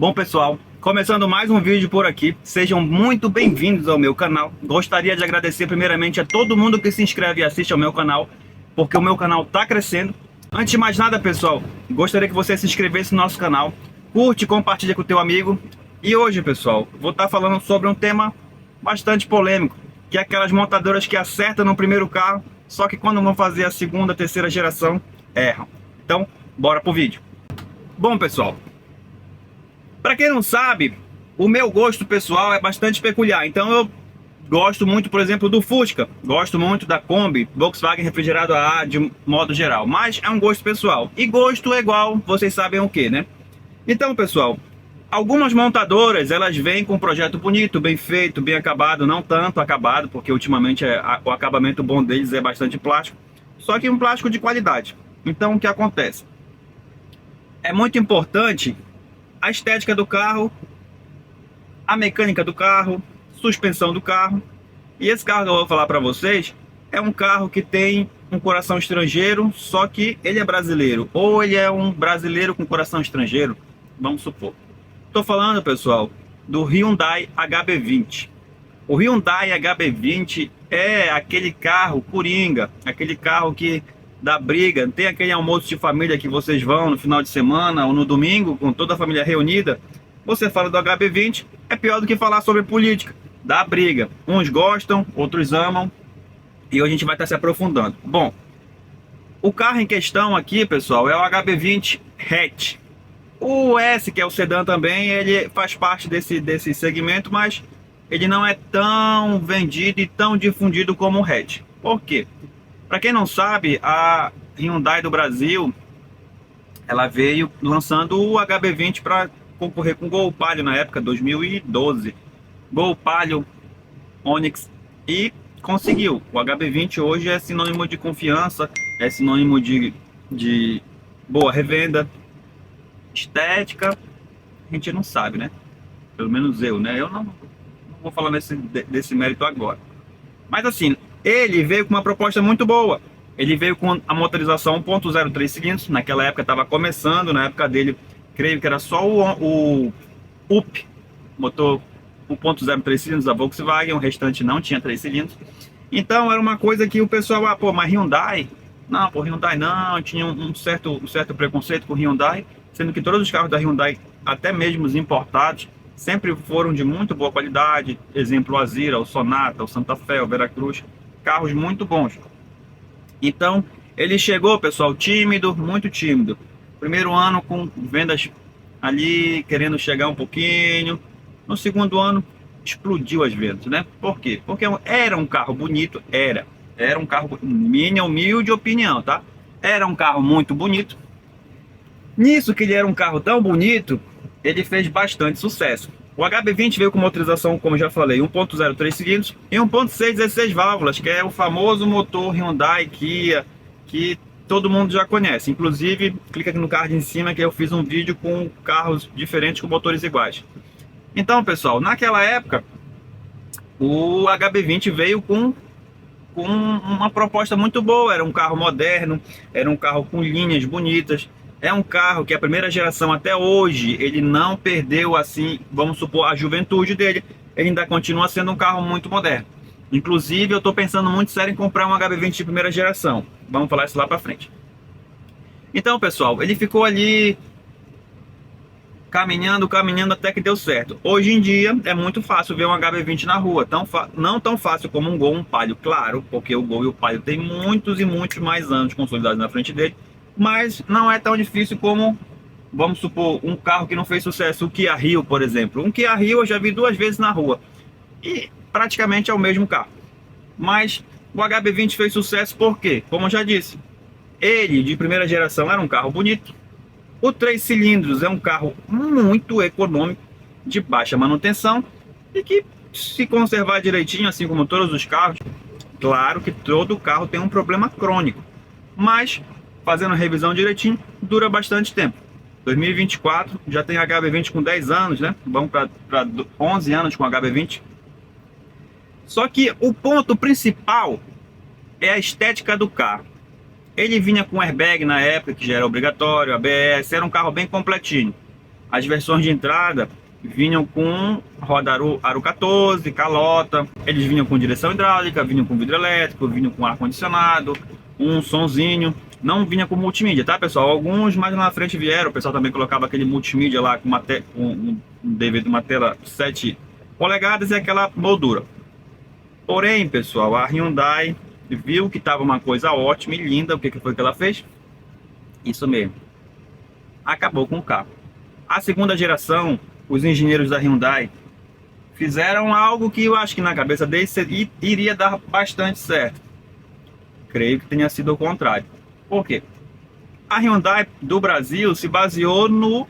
Bom pessoal, começando mais um vídeo por aqui, sejam muito bem-vindos ao meu canal. Gostaria de agradecer primeiramente a todo mundo que se inscreve e assiste ao meu canal, porque o meu canal está crescendo. Antes de mais nada pessoal, gostaria que você se inscrevesse no nosso canal, curte e compartilha com o teu amigo. E hoje pessoal, vou estar falando sobre um tema bastante polêmico, que é aquelas montadoras que acertam no primeiro carro, só que quando vão fazer a segunda, terceira geração, erram. Então, bora pro vídeo. Bom pessoal, para quem não sabe, o meu gosto pessoal é bastante peculiar. Então eu gosto muito, por exemplo, do Fusca. Gosto muito da Kombi, Volkswagen refrigerado a ar de modo geral. Mas é um gosto pessoal. E gosto é igual, vocês sabem o que, né? Então, pessoal, algumas montadoras, elas vêm com um projeto bonito, bem feito, bem acabado. Não tanto acabado, porque ultimamente o acabamento bom deles é bastante plástico. Só que um plástico de qualidade. Então, o que acontece? É muito importante a estética do carro, a mecânica do carro, suspensão do carro. E esse carro que eu vou falar para vocês é um carro que tem um coração estrangeiro, só que ele é brasileiro, ou ele é um brasileiro com coração estrangeiro, vamos supor. Estou falando, pessoal, do Hyundai HB20. O Hyundai HB20 é aquele carro coringa, aquele carro que dá briga. Tem aquele almoço de família que vocês vão no final de semana ou no domingo com toda a família reunida. Você fala do HB20, é pior do que falar sobre política, dá briga. Uns gostam, outros amam, e hoje a gente vai estar se aprofundando. Bom, o carro em questão aqui, pessoal, é o HB20 hatch. O S, que é o sedã também, ele faz parte desse segmento, mas ele não é tão vendido e tão difundido como o hatch. Por quê? Para quem não sabe, a Hyundai do Brasil, ela veio lançando o HB20 para concorrer com o Gol Palio na época, 2012. Gol Palio, Onix, e conseguiu. O HB20 hoje é sinônimo de confiança, é sinônimo de boa revenda. Estética, a gente não sabe, né? Pelo menos eu, né? Eu não vou falar desse mérito agora. Mas assim, ele veio com uma proposta muito boa. Ele veio com a motorização 1.0 3 cilindros. Naquela época estava começando, na época dele, creio que era só o UP, motor 1.0 3 cilindros da Volkswagen, o restante não tinha 3 cilindros. Então era uma coisa que o pessoal, pô, mas Hyundai? Não, pô, Hyundai não, tinha um certo preconceito com Hyundai, sendo que todos os carros da Hyundai, até mesmo os importados, sempre foram de muito boa qualidade. Exemplo, o Azira, o Sonata, o Santa Fe, o Veracruz, carros muito bons. Então, ele chegou, pessoal, tímido, muito tímido. Primeiro ano com vendas ali, querendo chegar um pouquinho. No segundo ano, explodiu as vendas, né? Por quê? Porque era um carro bonito, era um carro, minha humilde opinião, tá? Era um carro muito bonito. Nisso que ele era um carro tão bonito, ele fez bastante sucesso. O HB20 veio com motorização, como já falei, 1.0 3 cilindros e 1.6 16 válvulas, que é o famoso motor Hyundai Kia, que todo mundo já conhece. Inclusive, clica aqui no card em cima que eu fiz um vídeo com carros diferentes com motores iguais. Então, pessoal, naquela época, o HB20 veio com uma proposta muito boa. Era um carro moderno, era um carro com linhas bonitas. É um carro que a primeira geração até hoje, ele não perdeu, assim, vamos supor, a juventude dele. Ele ainda continua sendo um carro muito moderno. Inclusive, eu estou pensando muito sério em comprar um HB20 de primeira geração. Vamos falar isso lá para frente. Então, pessoal, ele ficou ali caminhando até que deu certo. Hoje em dia, é muito fácil ver um HB20 na rua. Não tão fácil como um Gol, um Palio, claro, porque o Gol e o Palio têm muitos e muitos mais anos consolidados na frente dele. Mas não é tão difícil como, vamos supor, um carro que não fez sucesso, o Kia Rio, por exemplo. Um Kia Rio eu já vi 2 vezes na rua e praticamente é o mesmo carro. Mas o HB20 fez sucesso porque, como eu já disse, ele de primeira geração era um carro bonito. O 3 cilindros é um carro muito econômico, de baixa manutenção e que, se conservar direitinho, assim como todos os carros, claro que todo carro tem um problema crônico, mas fazendo revisão direitinho, dura bastante tempo. 2024, já tem HB20 com 10 anos, né? Vamos para 11 anos com HB20. Só que o ponto principal é a estética do carro. Ele vinha com airbag na época, que já era obrigatório, ABS, era um carro bem completinho. As versões de entrada vinham com roda aro 14, calota, eles vinham com direção hidráulica, vinham com vidro elétrico, vinham com ar-condicionado, um sonzinho, não vinha com multimídia, tá pessoal? Alguns mais lá na frente vieram, o pessoal também colocava aquele multimídia lá com um DVD, uma tela 7 polegadas e aquela moldura. Porém, pessoal, a Hyundai viu que estava uma coisa ótima e linda. O que foi que ela fez? Isso mesmo, acabou com o carro. A segunda geração, os engenheiros da Hyundai fizeram algo que eu acho que na cabeça deles iria dar bastante certo. Creio que tenha sido o contrário. Por quê? A Hyundai do Brasil se baseou no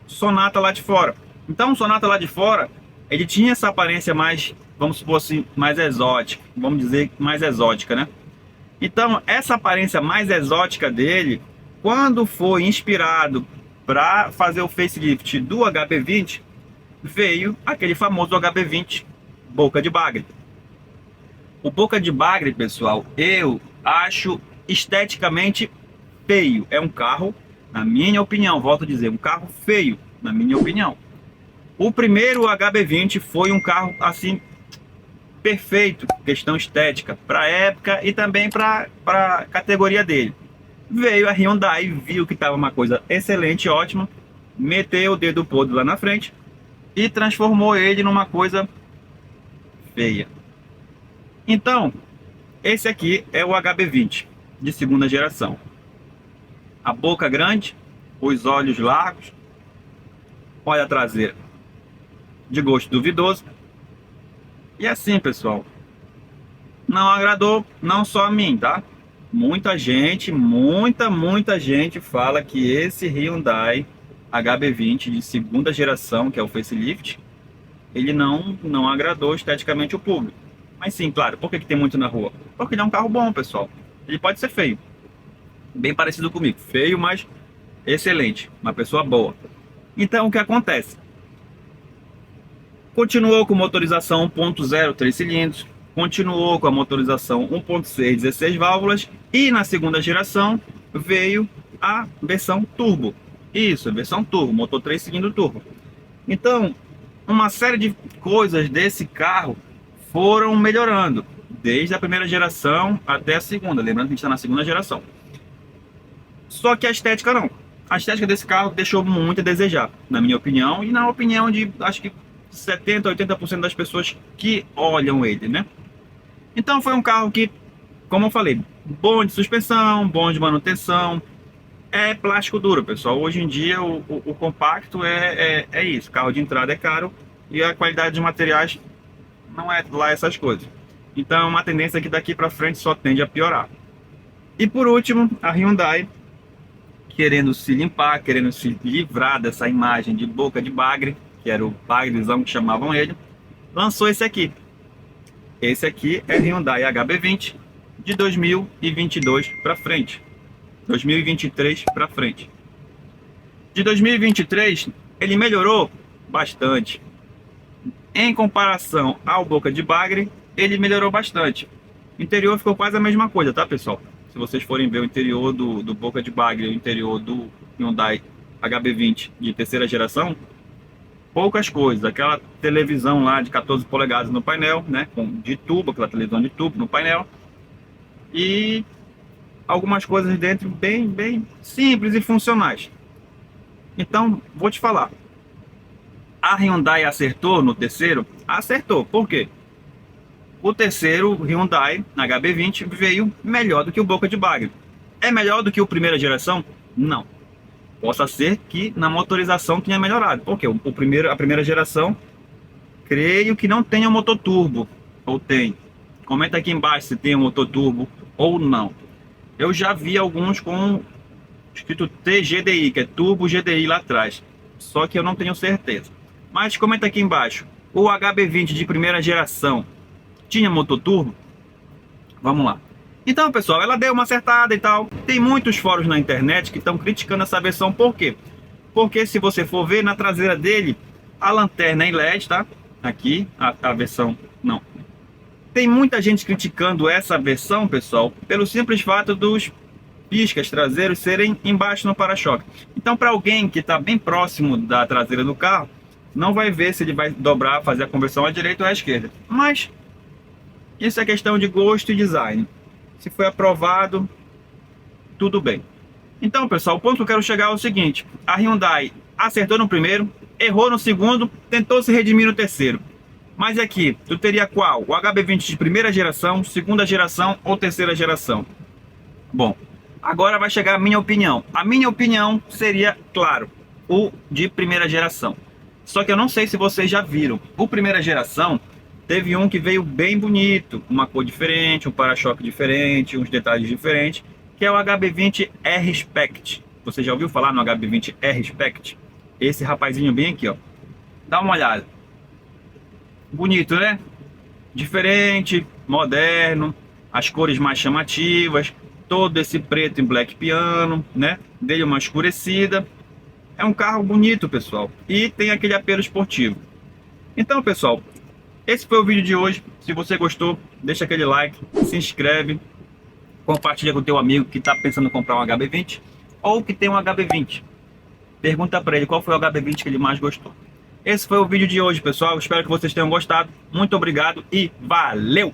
Sonata lá de fora. Então o Sonata lá de fora, ele tinha essa aparência mais, vamos supor assim, mais exótica. Vamos dizer mais exótica, né? Então essa aparência mais exótica dele, quando foi inspirado para fazer o facelift do HB20, veio aquele famoso HB20 boca de bagre. O boca de bagre, pessoal, eu acho esteticamente feio. É um carro, na minha opinião, volto a dizer, um carro feio, na minha opinião. O primeiro HB20 foi um carro assim perfeito, questão estética, para a época e também para a categoria dele. Veio a Hyundai, viu que estava uma coisa excelente, ótima, meteu o dedo podre lá na frente e transformou ele numa coisa feia. Então, esse aqui é o HB20 de segunda geração. A boca grande, os olhos largos, olha a traseira de gosto duvidoso. E assim, pessoal, não agradou não só a mim, tá? Muita gente fala que esse Hyundai HB20 de segunda geração, que é o facelift, ele não agradou esteticamente o público. Mas sim, claro, por que tem muito na rua? Porque ele é um carro bom, pessoal. Ele pode ser feio, bem parecido comigo, feio, mas excelente, uma pessoa boa. Então o que acontece? Continuou com motorização 1.0 3 cilindros, continuou com a motorização 1.6 16 válvulas e na segunda geração veio a versão turbo. Isso, a versão turbo, motor 3 cilindros turbo. Então, uma série de coisas desse carro foram melhorando, desde a primeira geração até a segunda. Lembrando que a gente está na segunda geração. Só que a estética não. A estética desse carro deixou muito a desejar, na minha opinião, e na opinião de, acho que 70% a 80% das pessoas que olham ele, né? Então foi um carro que, como eu falei, bom de suspensão, bom de manutenção, é plástico duro, pessoal. Hoje em dia o compacto é isso, carro de entrada é caro e a qualidade dos materiais não é lá essas coisas. Então é uma tendência que daqui para frente só tende a piorar. E por último, a Hyundai, querendo se limpar, querendo se livrar dessa imagem de boca de bagre, que era o bagrezão que chamavam ele, lançou esse aqui. Esse aqui é Hyundai HB20 de 2022 para frente, 2023 para frente. De 2023 ele melhorou bastante. Em comparação ao boca de bagre, ele melhorou bastante. O interior ficou quase a mesma coisa, tá, pessoal? Se vocês forem ver o interior do boca de bagre e o interior do Hyundai HB20 de terceira geração, poucas coisas. Aquela televisão lá de 14 polegadas no painel, né, de tubo, aquela televisão de tubo no painel, e algumas coisas dentro bem simples e funcionais. Então, vou te falar, a Hyundai acertou no terceiro? Acertou. Por quê? O terceiro Hyundai HB20 veio melhor do que o boca de bagre. É melhor do que o primeira geração? Não. Possa ser que na motorização tenha melhorado. Porque a primeira geração, creio que não tenha motor turbo. Ou tem? Comenta aqui embaixo se tem um motor turbo ou não. Eu já vi alguns com escrito TGDI, que é Turbo GDI lá atrás. Só que eu não tenho certeza. Mas comenta aqui embaixo. O HB20 de primeira geração tinha motor turbo? Vamos lá. Então, pessoal, ela deu uma acertada e tal. Tem muitos fóruns na internet que estão criticando essa versão. Por quê? Porque se você for ver na traseira dele, a lanterna é em LED, tá? Aqui, a versão não. Tem muita gente criticando essa versão, pessoal, pelo simples fato dos piscas traseiros serem embaixo no para-choque. Então, para alguém que está bem próximo da traseira do carro, não vai ver se ele vai dobrar, fazer a conversão à direita ou à esquerda. Mas isso é questão de gosto e design. Se foi aprovado, tudo bem. Então, pessoal, o ponto que eu quero chegar é o seguinte: a Hyundai acertou no primeiro, errou no segundo, tentou se redimir no terceiro. Mas aqui, tu teria qual? O HB20 de primeira geração, segunda geração ou terceira geração? Bom, agora vai chegar a minha opinião. A minha opinião seria, claro, o de primeira geração. Só que eu não sei se vocês já viram. O primeira geração teve um que veio bem bonito, uma cor diferente, um para-choque diferente, uns detalhes diferentes, que é o HB20 R-Spect. Você já ouviu falar no HB20 R-Spect? Esse rapazinho bem aqui, ó. Dá uma olhada. Bonito, né? Diferente, moderno, as cores mais chamativas, todo esse preto em black piano, né? Dele uma escurecida. É um carro bonito, pessoal, e tem aquele apelo esportivo. Então, pessoal, esse foi o vídeo de hoje. Se você gostou, deixa aquele like, se inscreve, compartilha com o teu amigo que está pensando em comprar um HB20 ou que tem um HB20. Pergunta para ele qual foi o HB20 que ele mais gostou. Esse foi o vídeo de hoje, pessoal. Espero que vocês tenham gostado. Muito obrigado e valeu!